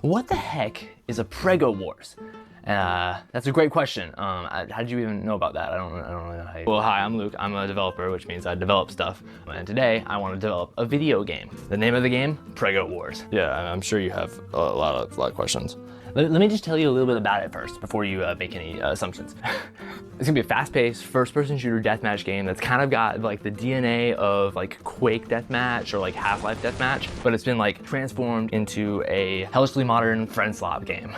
What the heck is a Prego Wars? That's a great question. How did you even know about that? I don't really know how you... Well, hi, I'm Luke. I'm a developer, which means I develop stuff. And today, I want to develop a video game. The name of the game? Prego Wars. Yeah, I'm sure you have a lot of questions. Let me just tell you a little bit about it first before you make any assumptions. It's gonna be a fast-paced, first-person shooter deathmatch game that's kind of got like the DNA of like Quake deathmatch or like Half-Life deathmatch, but it's been like transformed into a hellishly modern friend slop game.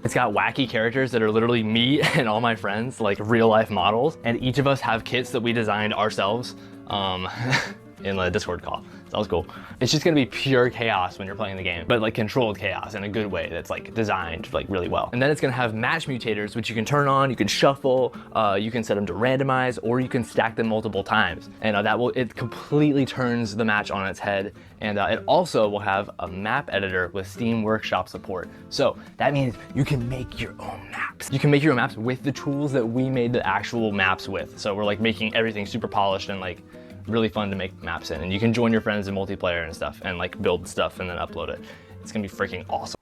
It's got wacky characters that are literally me and all my friends, like real-life models, and each of us have kits that we designed ourselves in a Discord call. So that was cool. It's just gonna be pure chaos when you're playing the game, but like controlled chaos in a good way that's like designed like really well. And then it's gonna have match mutators, which you can turn on, you can shuffle, you can set them to randomize, or you can stack them multiple times. And it completely turns the match on its head. And it also will have a map editor with Steam Workshop support. So that means you can make your own maps. You can make your own maps with the tools that we made the actual maps with. So we're like making everything super polished and like really fun to make maps in, and you can join your friends in multiplayer and stuff and like build stuff and then upload it. It's gonna be freaking awesome.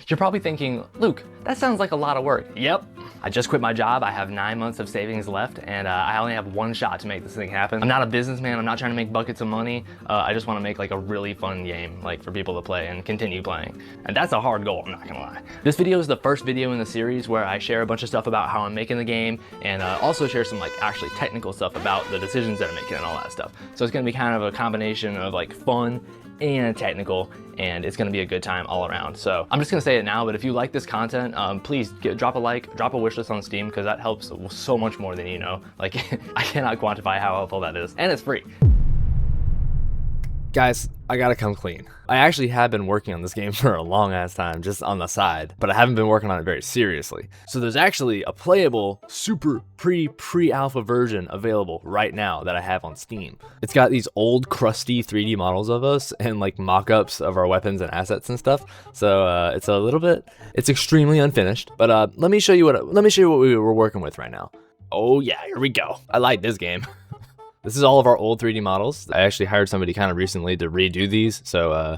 You're probably thinking, Luke, that sounds like a lot of work. Yep, I just quit my job. I have 9 months of savings left, and I only have one shot to make this thing happen. I'm not a businessman. I'm not trying to make buckets of money. I just want to make like a really fun game, like for people to play and continue playing. And that's a hard goal, I'm not gonna lie. This video is the first video in the series where I share a bunch of stuff about how I'm making the game, and also share some like actually technical stuff about the decisions that I'm making and all that stuff. So it's gonna be kind of a combination of like fun and technical, and it's gonna be a good time all around. So I'm just gonna say it now, but if you like this content, please drop a like, drop a wish list on Steam, because that helps so much more than you know. Like, I cannot quantify how helpful that is, and it's free. Guys, I gotta come clean. I actually have been working on this game for a long ass time, just on the side, but I haven't been working on it very seriously. So there's actually a playable, super pre-alpha version available right now that I have on Steam. It's got these old crusty 3D models of us and like mock-ups of our weapons and assets and stuff. So it's extremely unfinished, but let me show you what we were working with right now. Oh yeah, here we go. I like this game. This is all of our old 3D models. I actually hired somebody kind of recently to redo these, so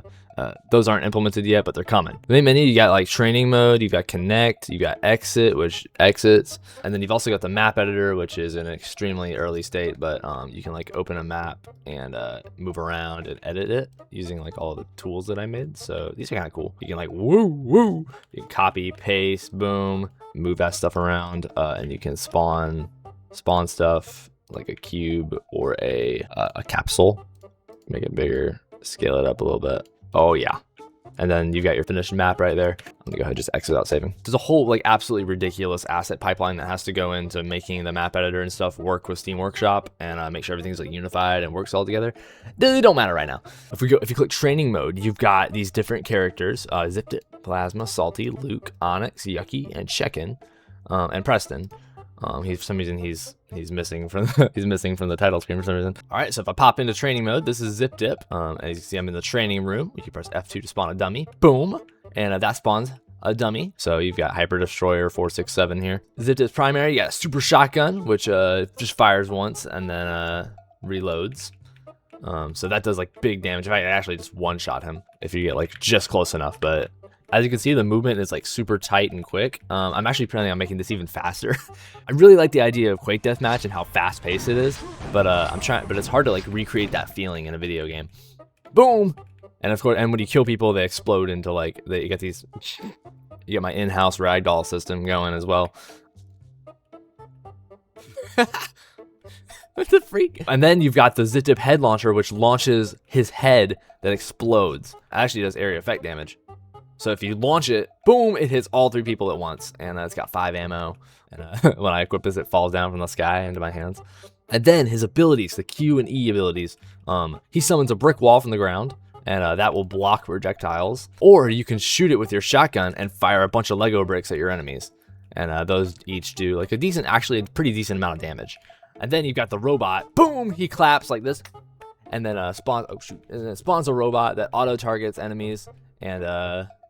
those aren't implemented yet, but they're coming. The main menu, you got like training mode, you've got connect, you got exit, which exits, and then you've also got the map editor, which is in an extremely early state, but you can like open a map and move around and edit it using like all the tools that I made. So these are kind of cool. You can like woo, you can copy, paste, boom, move that stuff around, and you can spawn stuff like a cube or a capsule, make it bigger, scale it up a little bit. Oh yeah. And then you've got your finished map right there. I'm gonna go ahead and just exit out saving. There's a whole like absolutely ridiculous asset pipeline that has to go into making the map editor and stuff work with Steam Workshop and make sure everything's like unified and works all together. They don't matter right now. If you click training mode, you've got these different characters, Zipped It, Plasma, Salty, Luke, Onyx, Yucky, and Check-In, and Preston. For some reason he's missing from the title screen for some reason. All right, so if I pop into training mode, this is Zip Dip. As you can see, I'm in the training room. You can press F2 to spawn a dummy. Boom, and that spawns a dummy. So you've got Hyper Destroyer 467 here. Zip Dip's primary, you got a super shotgun, which just fires once and then reloads. So that does like big damage. In fact, I actually just one-shot him if you get like just close enough, but as you can see, the movement is like super tight and quick. I'm actually planning on making this even faster. I really like the idea of Quake Deathmatch and how fast paced it is, but but it's hard to like recreate that feeling in a video game. Boom! And of course, and when you kill people, they explode into like, you get my in-house ragdoll system going as well. What the freak? And then you've got the Zip Dip head launcher, which launches his head that explodes. It actually does area effect damage. So if you launch it, boom, it hits all 3 people at once. And it's got 5 ammo. And when I equip this, it falls down from the sky into my hands. And then his abilities, the Q and E abilities, he summons a brick wall from the ground, and that will block projectiles. Or you can shoot it with your shotgun and fire a bunch of Lego bricks at your enemies. And those each do like actually a pretty decent amount of damage. And then you've got the robot, boom, he claps like this. And then spawns a robot that auto targets enemies. And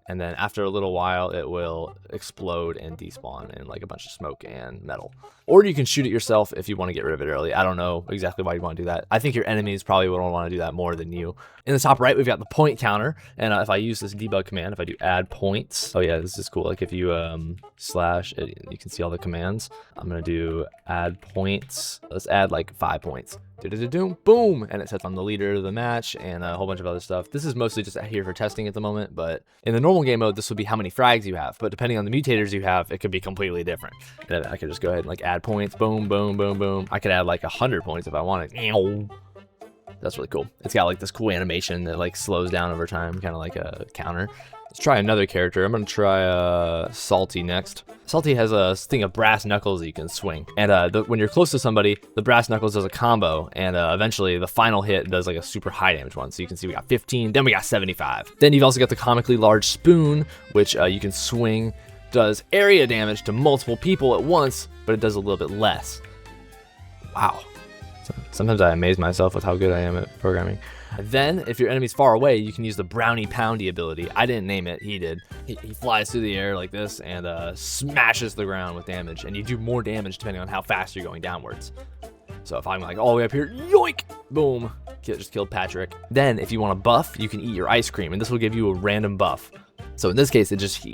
and then after a little while it will explode and despawn in like a bunch of smoke and metal. Or you can shoot it yourself if you want to get rid of it early. I don't know exactly why you want to do that. I think your enemies probably would want to do that more than you. In the top right, we've got the point counter, and if I use this debug command, if I do add points, oh yeah, this is cool. Like if you slash it, you can see all the commands. I'm gonna do add points. Let's add like 5 points. Boom, and it sets on the leader of the match and a whole bunch of other stuff. This is mostly just here for testing at the moment, but in the normal game mode, this would be how many frags you have. But depending on the mutators you have, it could be completely different. And I could just go ahead and like add points, boom, boom, boom, boom. I could add like 100 points if I wanted. That's really cool. It's got like this cool animation that like slows down over time, kind of like a counter. Let's try another character. I'm gonna try Salty next. Salty has a thing of brass knuckles that you can swing, and when you're close to somebody, the brass knuckles does a combo, and eventually the final hit does like a super high damage one. So you can see we got 15, then we got 75. Then you've also got the comically large spoon, which you can swing, does area damage to multiple people at once, but it does a little bit less. Wow. Sometimes I amaze myself with how good I am at programming. Then, if your enemy's far away, you can use the Brownie Poundy ability. I didn't name it, he did. He flies through the air like this and smashes the ground with damage. And you do more damage depending on how fast you're going downwards. So if I'm like all the way up here, yoink, boom, just killed Patrick. Then, if you want a buff, you can eat your ice cream, and this will give you a random buff. So in this case, it just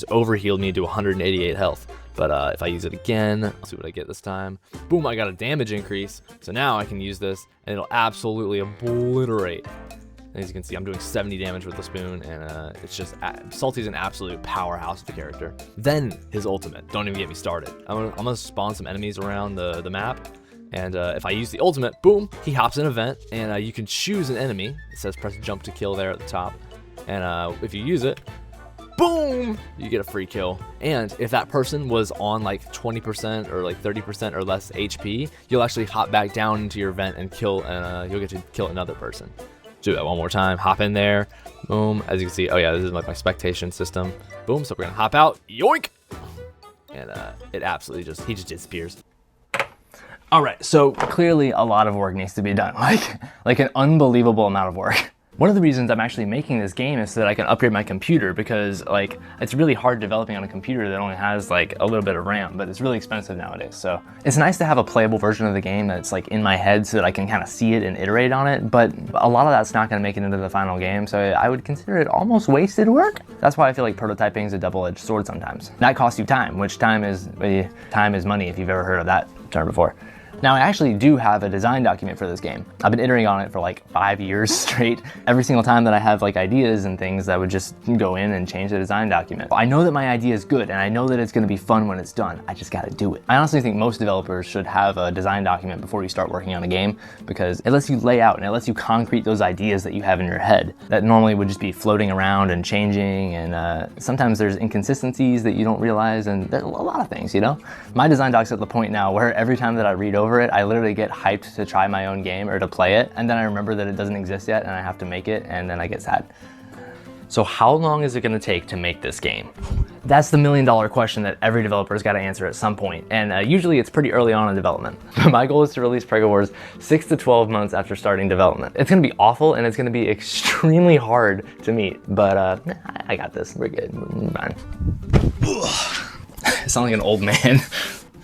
overhealed me to 188 health. But if I use it again, let's see what I get this time. Boom, I got a damage increase. So now I can use this, and it'll absolutely obliterate. And as you can see, I'm doing 70 damage with the spoon, and it's just, Salty's an absolute powerhouse of a character. Then his ultimate, don't even get me started. I'm gonna spawn some enemies around the map. And if I use the ultimate, boom, he hops in a vent, and you can choose an enemy. It says press jump to kill there at the top. And if you use it, boom, you get a free kill. And if that person was on like 20% or like 30% or less HP, you'll actually hop back down into your vent and kill, and you'll get to kill another person. Do that one more time, hop in there, boom. As you can see, oh yeah, this is like my spectation system. Boom, so we're gonna hop out, yoink. And it absolutely he just disappears. All right, so clearly a lot of work needs to be done, like an unbelievable amount of work. One of the reasons I'm actually making this game is so that I can upgrade my computer, because like it's really hard developing on a computer that only has like a little bit of RAM, but it's really expensive nowadays. So it's nice to have a playable version of the game that's like in my head so that I can kind of see it and iterate on it, but a lot of that's not gonna make it into the final game, so I would consider it almost wasted work. That's why I feel like prototyping is a double-edged sword sometimes. That costs you time, which time is money if you've ever heard of that term before. Now, I actually do have a design document for this game. I've been iterating on it for like 5 years straight. Every single time that I have like ideas and things, I would just go in and change the design document. I know that my idea is good, and I know that it's gonna be fun when it's done. I just gotta do it. I honestly think most developers should have a design document before you start working on a game, because it lets you lay out and it lets you concrete those ideas that you have in your head that normally would just be floating around and changing, and sometimes there's inconsistencies that you don't realize, and there's a lot of things, you know? My design doc's at the point now where every time that I read over it, I literally get hyped to try my own game or to play it, and then I remember that it doesn't exist yet and I have to make it, and then I get sad. So how long is it gonna take to make this game? That's the million-dollar question that every developer's gotta answer at some point, and usually it's pretty early on in development. My goal is to release Prego Wars 6 to 12 months after starting development. It's gonna be awful, and it's gonna be extremely hard to meet, but I got this, we're good, we're fine. I sound like an old man.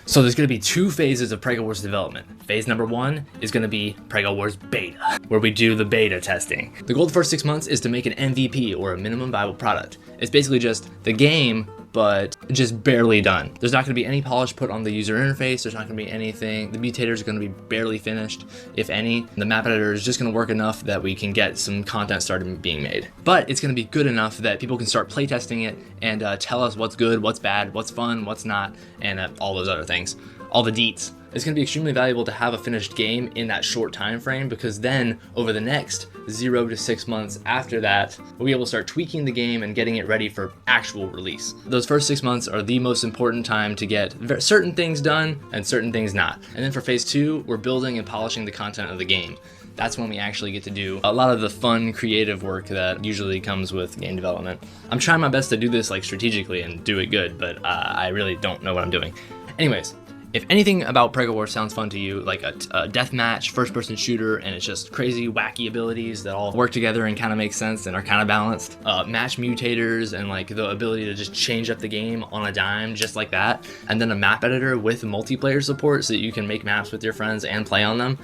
So there's gonna be 2 phases of Prego Wars development. Phase number 1 is gonna be Prego Wars Beta, where we do the beta testing. The goal of the first 6 months is to make an MVP, or a minimum viable product. It's basically just the game, but just barely done. There's not gonna be any polish put on the user interface, there's not gonna be anything. The mutators are gonna be barely finished, if any. The map editor is just gonna work enough that we can get some content started being made. But it's gonna be good enough that people can start playtesting it and tell us what's good, what's bad, what's fun, what's not, and all those other things. All the deets. It's gonna be extremely valuable to have a finished game in that short time frame, because then over the next 0 to 6 months after that, we'll be able to start tweaking the game and getting it ready for actual release. Those first 6 months are the most important time to get certain things done and certain things not. And then for phase 2, we're building and polishing the content of the game. That's when we actually get to do a lot of the fun, creative work that usually comes with game development. I'm trying my best to do this like strategically and do it good, but I really don't know what I'm doing. Anyways, If anything about Prego Wars sounds fun to you, like a deathmatch, first-person shooter, and it's just crazy, wacky abilities that all work together and kind of make sense and are kind of balanced, match mutators and like the ability to just change up the game on a dime just like that, and then a map editor with multiplayer support so that you can make maps with your friends and play on them.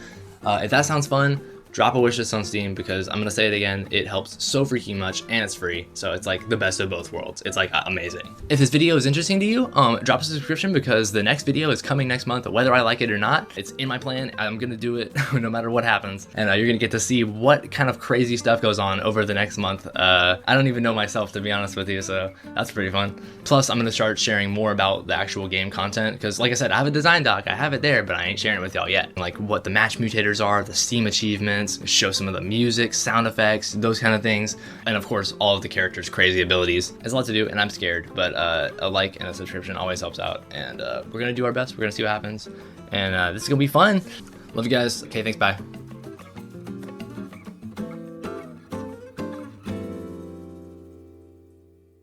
If that sounds fun, drop a wishlist on Steam, because I'm gonna say it again, it helps so freaking much and it's free, so it's like the best of both worlds. It's like amazing. If this video is interesting to you, drop a subscription, because the next video is coming next month, whether I like it or not. It's in my plan. I'm gonna do it no matter what happens, and you're gonna get to see what kind of crazy stuff goes on over the next month. I don't even know myself, to be honest with you, so that's pretty fun. Plus, I'm gonna start sharing more about the actual game content, because like I said, I have a design doc, I have it there, but I ain't sharing it with y'all yet. Like what the match mutators are, the Steam achievements, show some of the music, sound effects, those kind of things, and of course all of the characters' crazy abilities. There's a lot to do, and I'm scared, but a like and a subscription always helps out, and we're gonna do our best. We're gonna see what happens, and this is gonna be fun. Love you guys. Okay, thanks, bye.